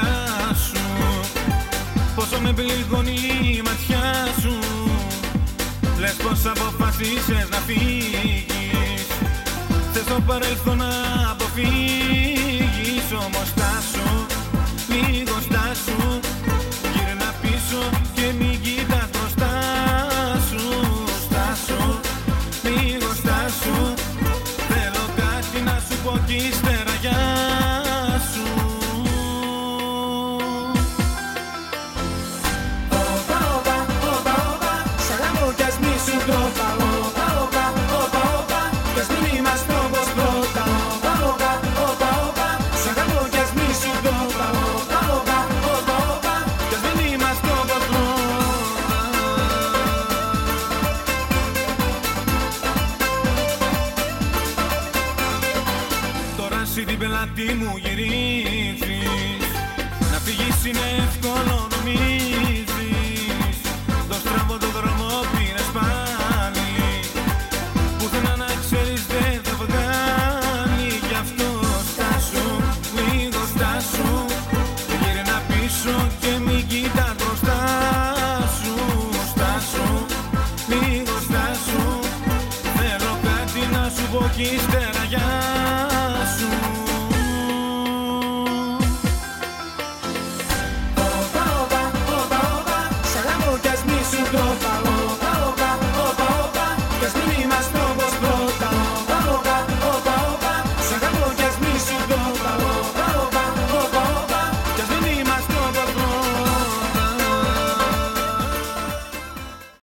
μάτια σου, πόσο με πληγώνει η ματιά σου. Λες πως αποφασίσες να φύγεις, θες το παρελθόν να αποφύγεις. Όμως στάσου, λίγο στάσου, γύρνα πίσω και μην κοιτάς μπροστά σου. Στάσου, λίγο στάσου, θέλω κάτι να σου πω κι ύστερα γεια σου. Όπα, όπα, όπα, όπα, σ' αγαπώ κι ας μη σου το είπα. Όπα, όπα, όπα, όπα, κι ας μην είμαστε όπως πρώτα. Όπα, όπα, όπα, όπα, σ' αγαπώ κι ας μη σου το είπα. Όπα, όπα, όπα, όπα, κι ας μην είμαστε όπως πρώτα. Τώρα εσύ την πελάτη μου γυρίζεις, να φύγεις είναι εύκολο νομίζεις.